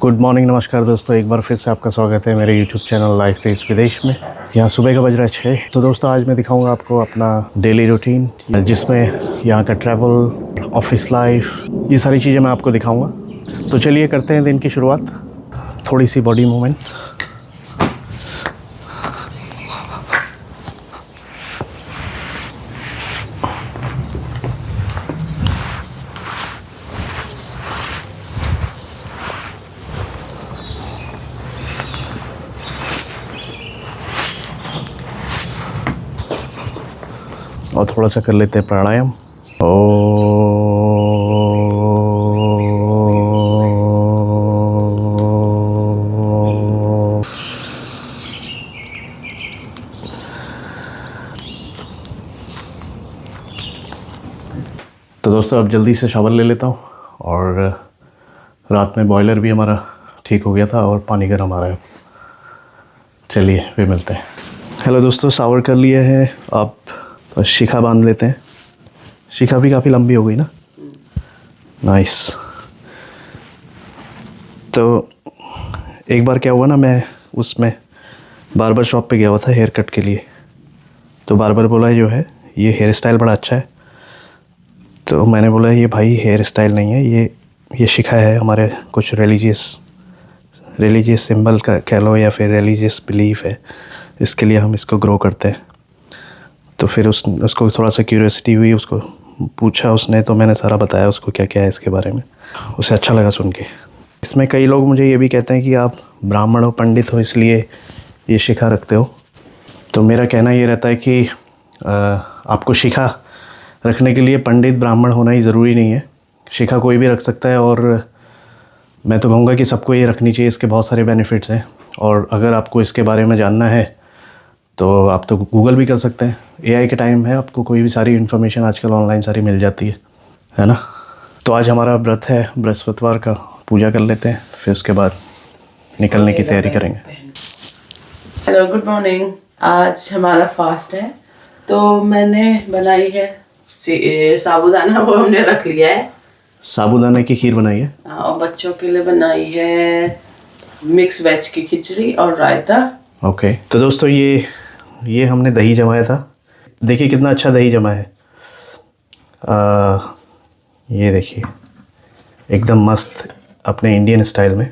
Good morning, नमस्कार दोस्तों। एक बार फिर से आपका स्वागत है मेरे यूट्यूब चैनल लाइफ देश विदेश में। यहाँ सुबह का बज रहा है 6। तो दोस्तों आज मैं दिखाऊंगा आपको अपना डेली रूटीन, जिसमें यहाँ का ट्रैवल, ऑफिस लाइफ, ये सारी चीज़ें मैं आपको दिखाऊंगा। तो चलिए करते हैं दिन की शुरुआत। थोड़ी सी बॉडी मूवमेंट। और थोड़ा सा कर लेते हैं प्राणायाम। तो दोस्तों अब जल्दी से शावर ले लेता हूँ। और रात में बॉयलर भी हमारा ठीक हो गया था और पानी गर्म आ रहा है। चलिए फिर मिलते हैं। हेलो दोस्तों, शावर कर लिए हैं। आप तो शिखा बांध लेते हैं। शिखा भी काफ़ी लंबी हो गई ना। नाइस। तो एक बार क्या हुआ ना, मैं उसमें बार्बर शॉप पे गया हुआ था हेयर कट के लिए। तो बार्बर बोला जो है ये हेयर स्टाइल बड़ा अच्छा है। तो मैंने बोला ये भाई हेयर स्टाइल नहीं है, ये शिखा है, हमारे कुछ रिलीजियस सिंबल का कह लो या फिर रिलीजियस बिलीफ है, इसके लिए हम इसको ग्रो करते हैं। तो फिर उसको थोड़ा सा क्यूरियोसिटी हुई, उसको पूछा उसने, तो मैंने सारा बताया उसको क्या क्या है इसके बारे में। उसे अच्छा लगा सुन के। इसमें कई लोग मुझे ये भी कहते हैं कि आप ब्राह्मण हो, पंडित हो, इसलिए ये शिखा रखते हो। तो मेरा कहना ये रहता है कि आपको शिखा रखने के लिए पंडित ब्राह्मण होना ही ज़रूरी नहीं है। शिखा कोई भी रख सकता है और मैं तो कहूँगा कि सबको ये रखनी चाहिए। इसके बहुत सारे बेनिफिट्स हैं और अगर आपको इसके बारे में जानना है तो आप तो गूगल भी कर सकते हैं। एआई के टाइम है, आपको कोई भी सारी इन्फॉर्मेशन आजकल ऑनलाइन सारी मिल जाती है ना। तो आज हमारा व्रत है बृहस्पतिवार का, पूजा कर लेते हैं, फिर उसके बाद निकलने की तैयारी करेंगे। Hello, good morning. आज हमारा फास्ट है तो मैंने बनाई है साबूदाना, वो हमने रख लिया है। साबूदाने की खीर बनाई है और बच्चों के लिए बनाई है मिक्स वेज की खिचड़ी और रायता। ओके। तो दोस्तों ये हमने दही जमाया था। देखिए कितना अच्छा दही जमा है। ये देखिए एकदम मस्त अपने इंडियन स्टाइल में।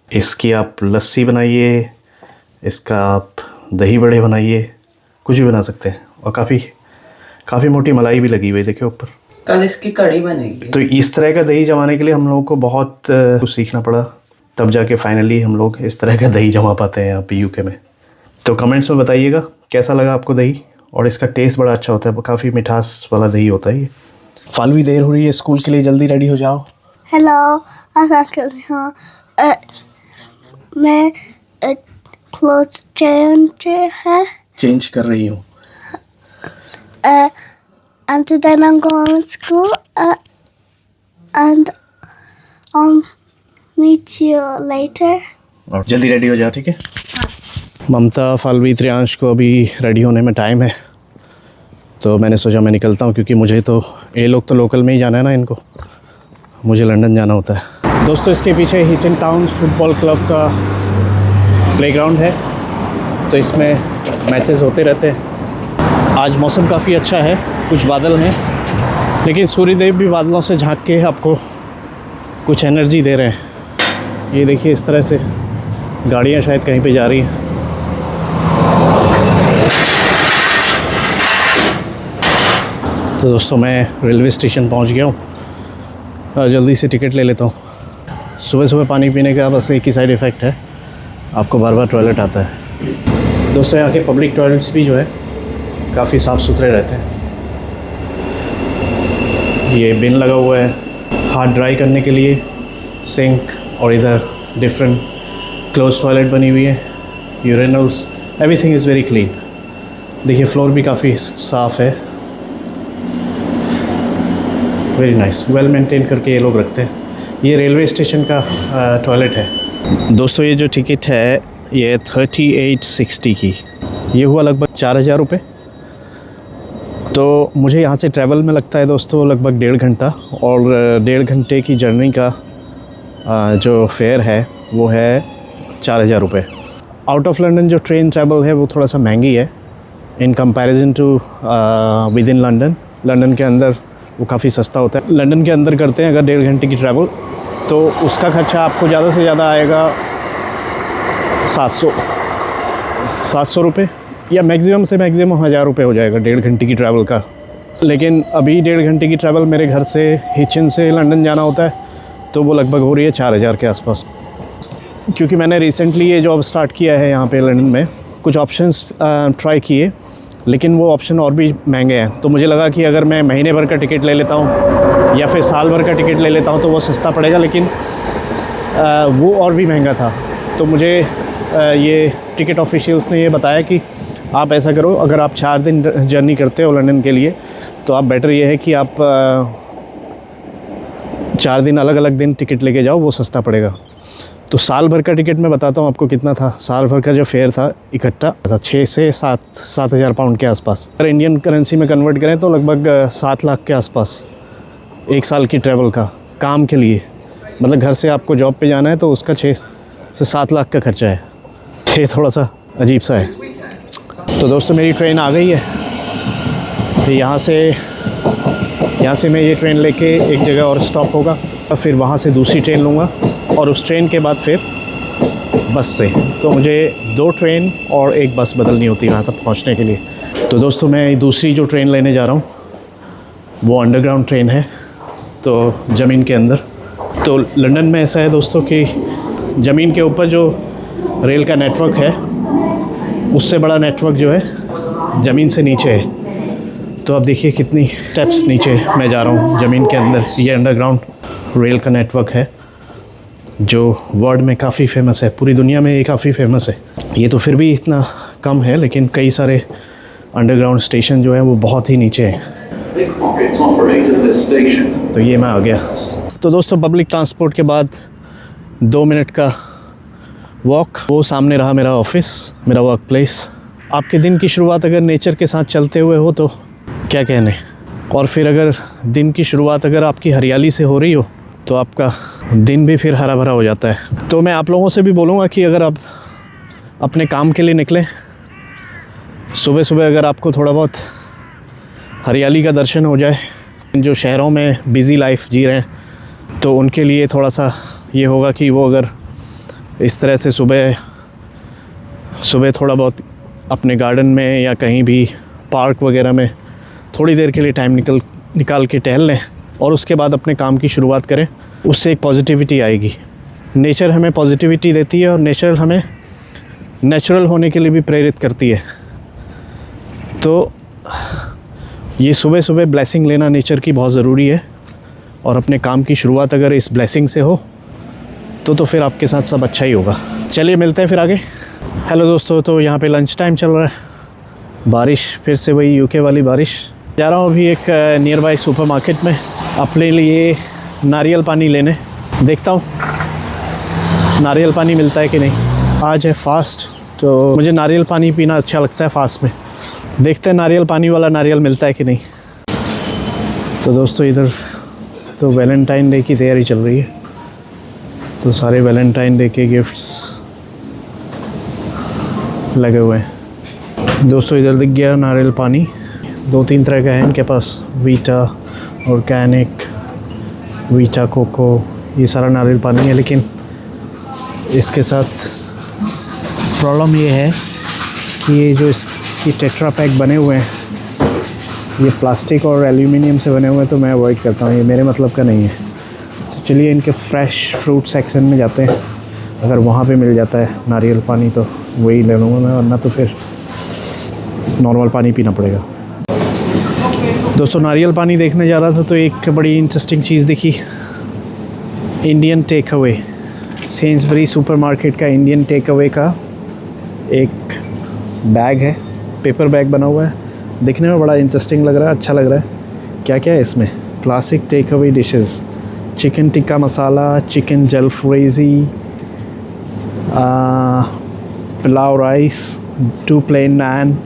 इसकी आप लस्सी बनाइए, इसका आप दही बड़े बनाइए, कुछ भी बना सकते हैं। और काफ़ी मोटी मलाई भी लगी हुई है, देखिए ऊपर। कल इसकी कढ़ी बनेगी। तो इस तरह का दही जमाने के लिए हम लोगों को बहुत कुछ सीखना पड़ा, तब जाके फाइनली हम लोग इस तरह का दही जमा पाते हैं यहाँ पे यूके में। तो कमेंट्स में बताइएगा कैसा लगा आपको दही। और इसका टेस्ट बड़ा अच्छा होता है, काफ़ी मिठास वाला दही होता है ये। फालवी देर हो रही है स्कूल के लिए, जल्दी रेडी हो जाओ। हेलो, मैं क्लोथ चेंज कर रही हूँ। and then I'm going to school and I'll meet you later. और जल्दी रेडी हो जाओ, ठीक है। ममता, फालवी, त्रियांश को अभी रेडी होने में टाइम है, तो मैंने सोचा मैं निकलता हूँ, क्योंकि मुझे तो ये लोग तो लोकल में ही जाना है ना, इनको मुझे लंदन जाना होता है। दोस्तों इसके पीछे हिचन टाउन फुटबॉल क्लब का प्लेग्राउंड है, तो इसमें मैचेस होते रहते हैं। आज मौसम काफ़ी अच्छा है, कुछ बादल हैं, लेकिन सूर्यदेव भी बादलों से झांक के आपको कुछ एनर्जी दे रहे हैं। ये देखिए इस तरह से गाड़ियाँ शायद कहीं पे जा रही हैं। तो दोस्तों मैं रेलवे स्टेशन पहुंच गया हूँ। जल्दी से टिकट ले लेता हूँ। सुबह सुबह पानी पीने का बस एक ही साइड इफ़ेक्ट है, आपको बार बार टॉयलेट आता है। दोस्तों यहाँ के पब्लिक टॉयलेट्स भी जो है काफ़ी साफ़ सुथरे रहते हैं। ये बिन लगा हुआ है हाथ ड्राई करने के लिए, सिंक, और इधर डिफरेंट क्लोज टॉयलेट बनी हुई है, urinals, everything is very clean. देखिए फ्लोर भी काफ़ी साफ़ है, वेरी नाइस, वेल मेंटेन करके ये लोग रखते हैं। ये रेलवे स्टेशन का टॉयलेट है। दोस्तों ये जो टिकट है ये 3860 की, ये हुआ लगभग 4000 रुपये। तो मुझे यहाँ से ट्रैवल में लगता है दोस्तों लगभग 1.5 घंटा, और 1.5 घंटे की जर्नी का जो फेयर है वो है 4000 रुपये। आउट ऑफ लंदन जो ट्रेन ट्रैवल है वो थोड़ा सा महंगी है in comparison to with in London. London के अंदर वो काफ़ी सस्ता होता है। लंदन के अंदर करते हैं अगर 1.5 घंटे की ट्रैवल तो उसका खर्चा आपको ज़्यादा से ज़्यादा आएगा 700 रुपये या मैक्सिमम से मैक्सिमम 1000 रुपये हो जाएगा 1.5 घंटे की ट्रैवल का। लेकिन अभी 1.5 घंटे की ट्रैवल मेरे घर से हिचन से लंदन जाना होता है तो वो लगभग हो रही है 4000 के आसपास। क्योंकि मैंने रिसेंटली ये जॉब स्टार्ट किया है यहाँ पे लंदन में, कुछ ऑप्शंस ट्राई किए लेकिन वो ऑप्शन और भी महंगे हैं। तो मुझे लगा कि अगर मैं महीने भर का टिकट ले लेता हूँ या फिर साल भर का टिकट ले लेता हूँ तो वो सस्ता पड़ेगा, लेकिन वो और भी महंगा था। तो मुझे ये टिकट ऑफिशियल्स ने ये बताया कि आप ऐसा करो, अगर आप 4 दिन जर्नी करते हो लंदन के लिए तो आप बेटर ये है कि आप 4 दिन अलग अलग दिन टिकट लेके जाओ, वो सस्ता पड़ेगा। तो साल भर का टिकट मैं बताता हूँ आपको कितना था। साल भर का जो फेयर था इकट्ठा था 6 से 7,000 पाउंड के आसपास। अगर इंडियन करेंसी में कन्वर्ट करें तो लगभग 7 लाख के आसपास 1 साल की ट्रैवल का, काम के लिए। मतलब घर से आपको जॉब पे जाना है तो उसका 6 से 7 लाख का खर्चा है। ये थोड़ा सा अजीब सा है। तो दोस्तों मेरी ट्रेन आ गई है। तो यहाँ से मैं ये ट्रेन लेके एक जगह और स्टॉप होगा, फिर वहाँ से दूसरी ट्रेन लूँगा और उस ट्रेन के बाद फिर बस से। तो मुझे 2 ट्रेन और 1 बस बदलनी होती है वहाँ तक पहुँचने के लिए। तो दोस्तों मैं दूसरी जो ट्रेन लेने जा रहा हूँ वो अंडरग्राउंड ट्रेन है, तो ज़मीन के अंदर। तो लंदन में ऐसा है दोस्तों कि ज़मीन के ऊपर जो रेल का नेटवर्क है उससे बड़ा नेटवर्क जो है ज़मीन से नीचे है। तो अब देखिए कितनी स्टेप्स नीचे मैं जा रहा हूँ ज़मीन के अंदर। ये अंडरग्राउंड रेल का नेटवर्क है जो वर्ल्ड में काफ़ी फेमस है, पूरी दुनिया में ये काफ़ी फेमस है। ये तो फिर भी इतना कम है, लेकिन कई सारे अंडरग्राउंड स्टेशन जो है वो बहुत ही नीचे हैं। तो ये मैं आ गया। तो दोस्तों पब्लिक ट्रांसपोर्ट के बाद 2 मिनट का वॉक, वो सामने रहा मेरा ऑफिस, मेरा वर्क प्लेस। आपके दिन की शुरुआत अगर नेचर के साथ चलते हुए हो तो क्या कहने, और फिर अगर दिन की शुरुआत अगर आपकी हरियाली से हो रही हो तो आपका दिन भी फिर हरा भरा हो जाता है। तो मैं आप लोगों से भी बोलूँगा कि अगर आप अपने काम के लिए निकलें, सुबह सुबह अगर आपको थोड़ा बहुत हरियाली का दर्शन हो जाए, जो शहरों में बिज़ी लाइफ जी रहे हैं तो उनके लिए थोड़ा सा ये होगा कि वो अगर इस तरह से सुबह थोड़ा बहुत अपने गार्डन में या कहीं भी पार्क वगैरह में थोड़ी देर के लिए टाइम निकाल के टहल लें और उसके बाद अपने काम की शुरुआत करें, उससे एक पॉजिटिविटी आएगी। नेचर हमें पॉजिटिविटी देती है और नेचर हमें नेचुरल होने के लिए भी प्रेरित करती है। तो ये सुबह सुबह ब्लेसिंग लेना नेचर की बहुत ज़रूरी है, और अपने काम की शुरुआत अगर इस ब्लेसिंग से हो तो फिर आपके साथ सब अच्छा ही होगा। चलिए मिलते हैं फिर आगे। हेलो दोस्तों, तो यहाँ पे लंच टाइम चल रहा है, बारिश फिर से वही यूके वाली बारिश। जा रहा हूँ अभी एक नियर बाई सुपरमार्केट में अपने लिए नारियल पानी लेने। देखता हूँ नारियल पानी मिलता है कि नहीं। आज है फास्ट, तो मुझे नारियल पानी पीना अच्छा लगता है फास्ट में। देखते हैं नारियल पानी वाला नारियल मिलता है कि नहीं। तो दोस्तों इधर तो वैलेंटाइन डे की तैयारी चल रही है, तो सारे वैलेंटाइन डे के गिफ्ट्स लगे हुए हैं। दोस्तों इधर दिख गया नारियल पानी, 2-3 तरह का है इनके पास, वीटा, ऑर्गेनिक, वीटा कोको, ये सारा नारियल पानी है। लेकिन इसके साथ प्रॉब्लम ये है कि ये जो इसकी टेट्रा पैक बने हुए हैं ये प्लास्टिक और एल्यूमिनियम से बने हुए हैं, तो मैं अवॉइड करता हूँ, ये मेरे मतलब का नहीं है। तो चलिए इनके फ्रेश फ्रूट सेक्शन में जाते हैं, अगर वहाँ पे मिल जाता है नारियल पानी तो वही ले लूँगा मैं, वरना तो फिर नॉर्मल पानी पीना पड़ेगा। दोस्तों नारियल पानी देखने जा रहा था तो एक बड़ी इंटरेस्टिंग चीज़ दिखी, Indian tech away. Sainsbury supermarket का इंडियन टेक अवे का एक बैग है, पेपर बैग बना हुआ है, दिखने में बड़ा इंटरेस्टिंग लग रहा है, अच्छा लग रहा है। क्या क्या है इसमें? Classic takeaway dishes, chicken tikka masala, chicken jalfrezi, pulao rice, 2 plain naan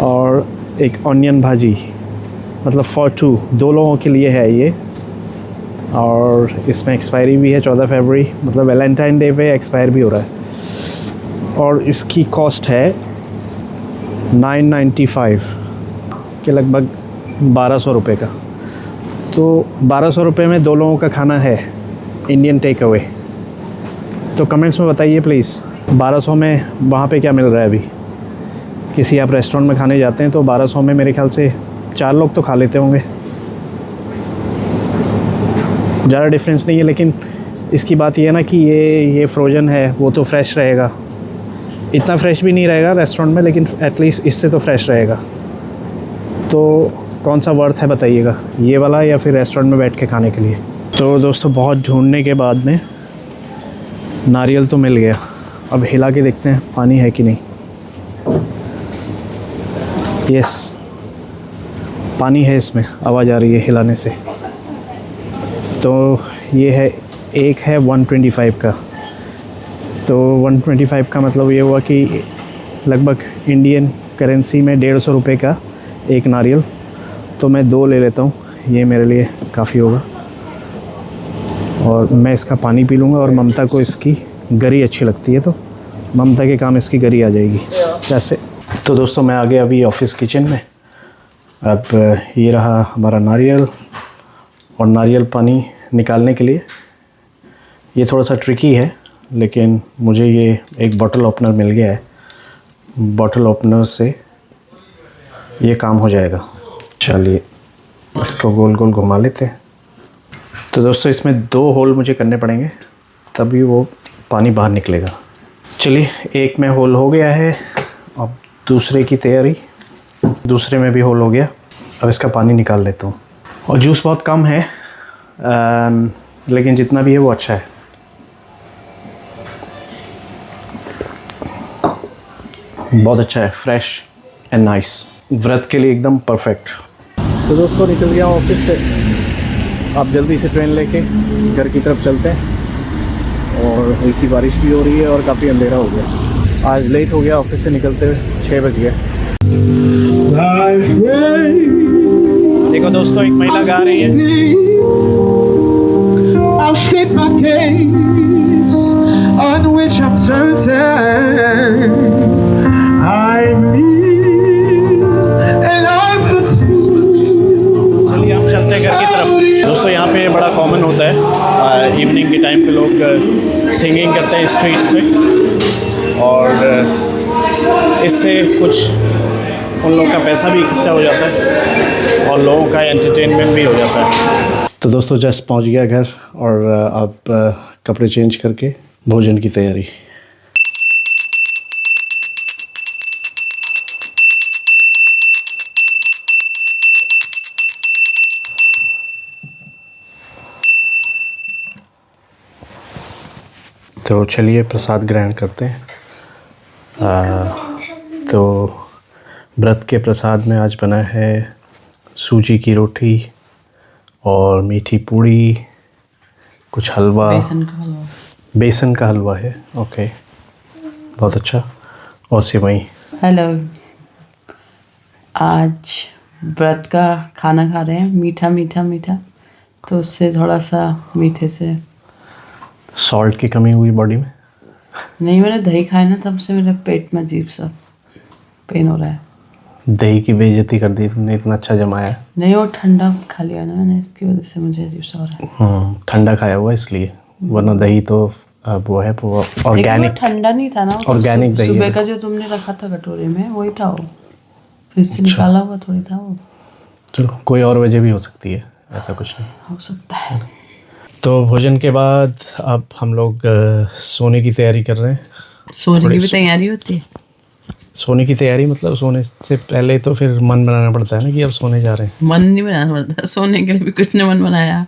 और एक ऑनियन भाजी, मतलब फॉर 2 लोगों के लिए है ये। और इसमें एक्सपायरी भी है 14 फरवरी, मतलब वैलेंटाइन डे पे एक्सपायर भी हो रहा है। और इसकी कॉस्ट है 995 के लगभग 1200 रुपये का। तो 1200 रुपये में 2 लोगों का खाना है इंडियन टेक अवे। तो कमेंट्स में बताइए प्लीज़ 1200 में वहाँ पे क्या मिल रहा है अभी। किसी आप रेस्टोरेंट में खाने जाते हैं तो 1200 में मेरे ख्याल से 4 लोग तो खा लेते होंगे, ज़्यादा डिफरेंस नहीं है। लेकिन इसकी बात ये है ना कि ये फ्रोज़न है, वो तो फ्रेश रहेगा। इतना फ्रेश भी नहीं रहेगा रेस्टोरेंट में, लेकिन एटलीस्ट इससे तो फ्रेश रहेगा। तो कौन सा वर्थ है बताइएगा, ये वाला या फिर रेस्टोरेंट में बैठ के खाने के लिए। तो दोस्तों बहुत ढूंढने के बाद में नारियल तो मिल गया। अब हिला के देखते हैं पानी है कि नहीं। यस, पानी है इसमें, आवाज़ आ रही है हिलाने से। तो ये है, एक है 125 का। तो 125 का मतलब ये हुआ कि लगभग इंडियन करेंसी में 150 रुपये का एक नारियल। तो मैं 2 ले लेता हूँ, ये मेरे लिए काफ़ी होगा। और मैं इसका पानी पी लूँगा। और ममता को इसकी गरी अच्छी लगती है, तो ममता के काम इसकी गरी आ जाएगी जैसे। तो दोस्तों मैं आ गया अभी ऑफिस किचन में। अब ये रहा हमारा नारियल, और नारियल पानी निकालने के लिए ये थोड़ा सा ट्रिकी है, लेकिन मुझे ये एक बॉटल ओपनर मिल गया है। बॉटल ओपनर से ये काम हो जाएगा। चलिए इसको गोल गोल घुमा लेते हैं। तो दोस्तों इसमें 2 होल मुझे करने पड़ेंगे, तभी वो पानी बाहर निकलेगा। चलिए एक में होल हो गया है, अब दूसरे की तैयारी। दूसरे में भी होल हो गया। अब इसका पानी निकाल लेता हूँ। और जूस बहुत कम है, लेकिन जितना भी है वो अच्छा है। बहुत अच्छा है, फ्रेश एंड नाइस, व्रत के लिए एकदम परफेक्ट। तो दोस्तों निकल गया ऑफिस से। आप जल्दी से ट्रेन लेके घर की तरफ चलते हैं। और हल्की बारिश भी हो रही है और काफ़ी अंधेरा हो गया। आज लेट हो गया ऑफिस से निकलते हुए, 6 बज गया। देखो दोस्तों एक महिला गा रही है। I'll state my case on which I'm certain I need and I'm the चलिए हम चलते हैं घर की तरफ। दोस्तों यहाँ पे बड़ा कॉमन होता है, इवनिंग के टाइम पे लोग सिंगिंग करते हैं स्ट्रीट्स पे, और इससे कुछ उन लोगों का पैसा भी इकट्ठा हो जाता है और लोगों का एंटरटेनमेंट भी हो जाता है। तो दोस्तों जस्ट पहुंच गया घर, और अब कपड़े चेंज करके भोजन की तैयारी। तो चलिए प्रसाद ग्रहण करते हैं। तो व्रत के प्रसाद में आज बना है सूजी की रोटी और मीठी पूड़ी, कुछ हलवा, बेसन का हलवा है। ओके, बहुत अच्छा। और सेवई। हेलो, आज व्रत का खाना खा रहे हैं, मीठा मीठा मीठा, तो उससे थोड़ा सा मीठे से सॉल्ट की कमी हुई बॉडी में? नहीं, मैंने दही खाया ना, तब से मेरे पेट में अजीब सा पेन हो रहा है। दही की बेइज्जती कर दी तुमने, इतना अच्छा जमाया। नहीं, वो ठंडा खा लिया ना मैंने, इसकी वजह से मुझे अजीब सा हो रहा है। ठंडा खाया हुआ इसलिए, वरना दही तो वो है वो ऑर्गेनिक। ठंडा नहीं था ना, ऑर्गेनिक दही सुबह का जो तुमने रखा था कटोरे में वही था, वो फिर से निकाला हुआ थोड़ी था वो। चलो कोई और वजह भी हो सकती है, ऐसा कुछ नहीं हो सकता है। तो भोजन के बाद अब हम लोग सोने की तैयारी कर रहे हैं। सोने की भी तैयारी होती है? सोने की तैयारी मतलब सोने से पहले तो फिर मन बनाना पड़ता है ना कि अब सोने जा रहे हैं। मन नहीं बनाना पड़ता, सोने के लिए भी कुछ ने मन बनाया।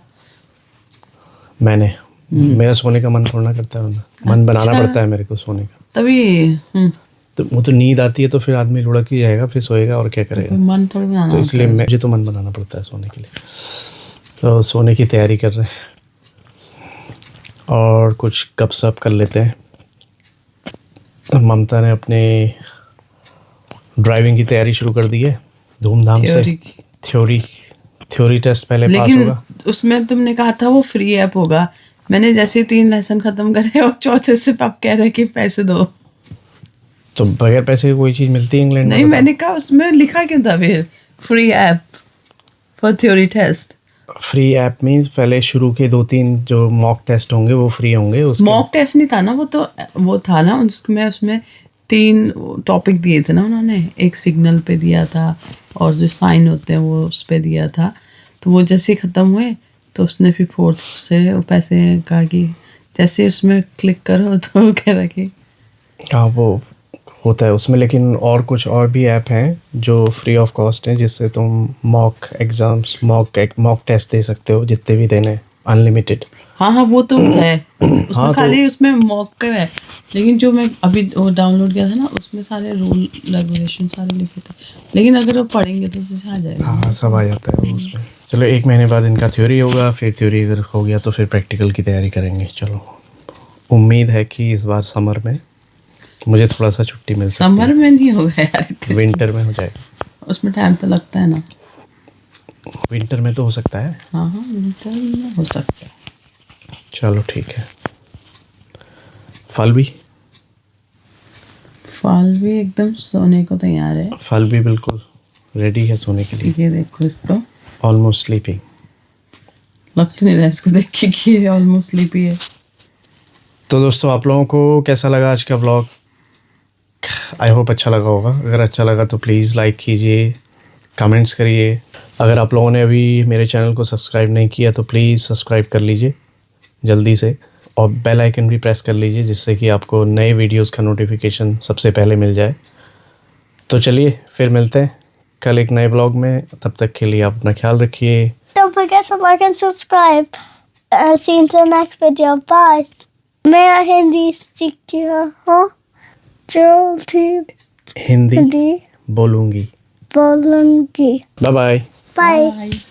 मैंने मेरा सोने का मन थोड़ा करता है, मन बनाना पड़ता है मेरे को सोने का, तभी तो वो तो नींद आती है तो फिर आदमी लुढ़क ही जाएगा, फिर सोएगा और क्या करेगा। मन थोड़ी बनाना, तो इसलिए मुझे तो मन बनाना पड़ता है सोने के लिए। तो सोने की तैयारी कर रहे हैं और कुछ गपशप कर लेते हैं। ममता ने अपने ड्राइविंग की तैयारी शुरू कर दी है धूमधाम से। थ्योरी थ्योरी टेस्ट पहले पास लेकिन होगा। उसमें तुमने कहा था वो फ्री ऐप होगा, मैंने जैसे 3 लेसन खत्म करे और चौथे से आप कह रहे कि पैसे दो। तो बगैर पैसे की कोई चीज़ मिलती है इंग्लैंड में? नहीं, बताओ। मैंने कहा उसमें लिखा क्यों था फिर free app for theory test? Free app means पहले शुरू के 2-3 जो मॉक टेस्ट होंगे वो फ्री होंगे। उसके मॉक टेस्ट नहीं था ना वो, तो वो था ना उसमें 3 टॉपिक दिए थे ना उन्होंने, एक सिग्नल पे दिया था और जो साइन होते हैं वो उस पे दिया था। तो वो जैसे ही ख़त्म हुए तो उसने फिर 4th से वो पैसे कहा कि जैसे उसमें क्लिक करो तो वो कह रहा कि हाँ वो होता है उसमें, लेकिन और कुछ और भी ऐप हैं जो फ्री ऑफ कॉस्ट हैं जिससे तुम मॉक एग्ज़ाम्स मॉक टेस्ट दे सकते हो जितने भी देने, अनलिमिटेड। हाँ वो तो है उसमें हाँ, खाली उसमें मॉक का है, लेकिन जो मैं अभी वो डाउनलोड किया था ना उसमें सारे रूल रेगुलेशन सारे लिखे थे, लेकिन अगर वो पढ़ेंगे तो उससे आ जाएगा। हाँ सब आ जाता है वो उसमें। चलो 1 महीने बाद इनका थ्योरी होगा, फिर थ्योरी अगर हो गया तो फिर प्रैक्टिकल की तैयारी करेंगे। चलो उम्मीद है कि इस बार समर में मुझे थोड़ा सा छुट्टी मिल सकती समर में नहीं होगा यार है। विंटर में हो जाएगा। उसमें टाइम तो लगता है ना। विंटर में तो हो सकता है। हाँ विंटर में हो सकता है। चलो ठीक है। फल भी एकदम सोने को तैयार है। फल भी बिल्कुल रेडी है सोने के लिए। ये देखो इसको, ऑलमोस्ट स्लीपिंग। लग तो नहीं रहा इसको देख के कि ये ऑलमोस्ट स्लीपी है। तो दोस्तों आप लोगों को कैसा लगा आज का ब्लॉग? आई होप अच्छा लगा होगा। अगर अच्छा लगा तो प्लीज़ लाइक कीजिए, कमेंट्स करिए। अगर आप लोगों ने अभी मेरे चैनल को सब्सक्राइब नहीं किया तो प्लीज़ सब्सक्राइब कर लीजिए जल्दी से, और बेल आइकन भी प्रेस कर लीजिए जिससे कि आपको नए वीडियोस का नोटिफिकेशन सबसे पहले मिल जाए। तो चलिए फिर मिलते हैं कल एक नए ब्लॉग में। तब तक के लिए आप अपना ख्याल रखिए। Don't forget to like and subscribe. See you in the next video. Bye. मैं हिंदी सीखी हूँ, जल्दी हिंदी हिंदी बोलूँगी। बोलूँगी. Bye bye. Bye. Bye.